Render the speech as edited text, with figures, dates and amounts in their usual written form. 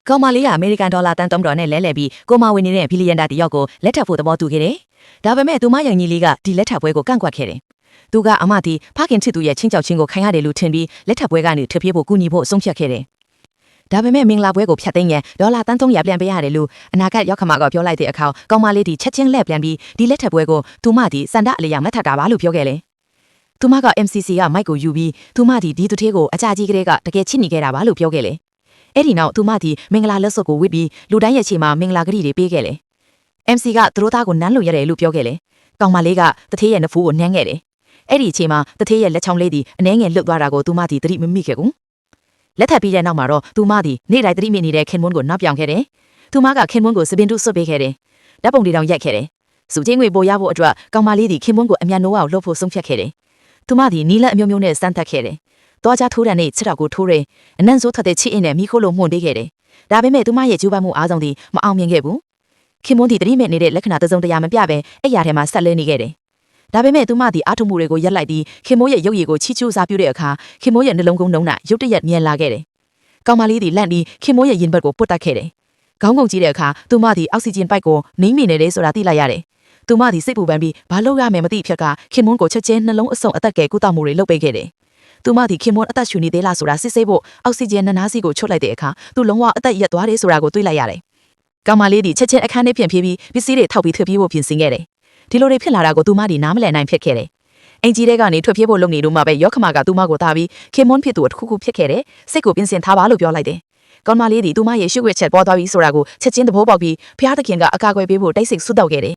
ကော်မာလေးကအမေရိကန်ဒေါ်လာတန်300နဲ့လဲလှယ်ပြီးကိုမာဝင်နေတဲ့ဘီလီယံတာတယောက်ကိုလက်ထပ်ဖို့သဘောတူခဲ့တယ်။ဒါပေမဲ့သူမယုံကြည်လေးကဒီလက်ထပ်ပွဲကိုကန့်ကွက်ခဲ့တယ်။သူကအမတီဖခင်ချစ်သူရဲ့ချင်းကြောက်ချင်းကိုခံရတယ်လို့ထင်ပြီးလက်ထပ်ပွဲကနေထွက်ပြေးဖို့ကူညီဖို့ဆုံးဖြတ်ခဲ့တယ်။ဒါပေမဲ့မင်္ဂလာပွဲကိုဖျက်သိမ်းရင်ဒေါ်လာတန်300ပြန်ပေးရတယ်လို့အနာဂတ်ရောက်ခမကပြောလိုက်တဲ့အခါကောင်မလေးဒီချက်ချင်းလှည့်ပြန်ပြီးဒီလက်ထပ်ပွဲကိုသူမဒီစန္ဒအလျောက်မထပ်တာပါလို့ပြောခဲ့တယ်။သူမက MCC ကမိုက်ကိုယူပြီးသူမဒီသူထေးကိုအကြကြီးကလေးကတကယ်ချစ်နေခဲ့တာပါလို့ပြောခဲ့တယ်။အဲ့ဒီနောက်သူမဒီမင်္ဂလာလက်စွပ်ကိုဝစ်ပြီးလူတိုင်းရဲ့ခြေမှာမင်္ဂလာကတိတွေပေးခဲ့တယ်။ MC ကသူတို့သားကိုနမ်းလို့ရတယ်လို့ပြောခဲ့တယ်။ကောင်မလေးကတထေးရဲ့နဖူးကိုနှမ်းခဲ့တယ်။အဲ့ဒီအချိန်မှာတထေးရဲ့လက်ချောင်းလေးဒီအနှဲငယ်လွတ်သွားတာကိုသူမဒီသတိမမိခဲ့ဘူး။လက်ထပ်ပြီးတဲ့နောက်မှာတော့သူမဒီနေ့တိုင်းသတိမိနေတဲ့ခင်မွန်းကိုနောက်ပြောင်ခဲ့တယ်။သူမကခင်မွန်းကိုစပင်တုဆွတ်ပေးခဲ့တယ်။ဓာတ်ပုံတွေတောင်ရိုက်ခဲ့တယ်။စုချင်းငွေပို့ရဖို့အတွက်ကောင်မလေးဒီခင်မွန်းကိုအမြန်နိုးအောင်လှုပ်ဖို့ဆုံးဖြတ်ခဲ့တယ်။သူမဒီနီးလက်အမျိုးမျိုးနဲ့စမ်းသပ်ခဲ့တယ်။သွားကြထိုးတဲ့နေ့ချစ်တော်ကိုထိုးတယ်။အနံ့စိုးထက်တဲ့ချစ်အင်းနဲ့မိခိုးလိုမှုန်ပေးခဲ့တယ်။ဒါပေမဲ့သူမရဲ့ကြိုးပမ်းမှုအားဆုံးဒီမအောင်မြင်ခဲ့ဘူး။ခင်မွန်းဒီတတိမဲ့နေတဲ့လက္ခဏာတစုံတရာမပြဘဲအဲ့ရထဲမှာဆက်လဲနေခဲ့တယ်။ဒါပေမဲ့သူမဒီအားထုတ်မှုတွေကိုရက်လိုက်ပြီးခင်မိုးရဲ့ရုပ်ရည်ကိုချီချူးစားပြုတဲ့အခါခင်မိုးရဲ့နှလုံးကုန်းနှုံးနာရုတ်တရက်မြင်လာခဲ့တယ်။ကောင်မလေးဒီလန့်ပြီးခင်မိုးရဲ့ရင်ဘတ်ကိုပုတ်တက်ခဲ့တယ်။ခေါင်းငုံကြည့်တဲ့အခါသူမဒီအောက်ဆီဂျင်ပိုက်ကိုနှိမ့်မိနေတယ်ဆိုတာသိလိုက်ရတယ်။သူမဒီစိတ်ပူပန်ပြီးဘာလို့ရမယ်မသိဖြက်ကခင်မွန်းကိုချက်ချင်းနှလုံးအဆုံအသက်ကဲကုသမှုတွေလုပ်ပေးခဲ့တယ်။သူမဒီခင်မွန်းအသက်ရှူနေသေးလားဆိုတာစစ်ဆေးဖို့အောက်ဆီဂျင်နှနားစီကိုချွတ်လိုက်တဲ့အခါသူလုံးဝအသက်ရက်သွားတယ်ဆိုတာကိုတွေးလိုက်ရတယ်။ကောင်မလေးဒီချက်ချင်းအခန်းထဲပြင်ပြေးပြီးပစ္စည်းတွေထောက်ပြီးထွက်ပြေးဖို့ပြင်ဆင်ခဲ့တယ်။ဒီလိုတွေဖြစ်လာတာကိုသူမဒီနားမလည်နိုင်ဖြစ်ခဲ့တယ်။အင်ဂျီတဲကနေထွက်ပြေးဖို့လုပ်နေလို့မှပဲရောခမကသူမကိုတားပြီးခင်မွန်းဖြစ်သူတစ်ခုခုဖြစ်ခဲ့တယ်။စိတ်ကိုပြင်ဆင်ထားပါလို့ပြောလိုက်တယ်။ကောင်မလေးဒီသူမရဲ့ရှုပ်ွက်ချက်ပေါ်သွားပြီးဆိုတာကိုချက်ချင်းသဘောပေါက်ပြီးဖျားသခင်ကအကာအကွယ်ပေးဖို့တိတ်ဆိတ်ဆုတောက်ခဲ့တယ်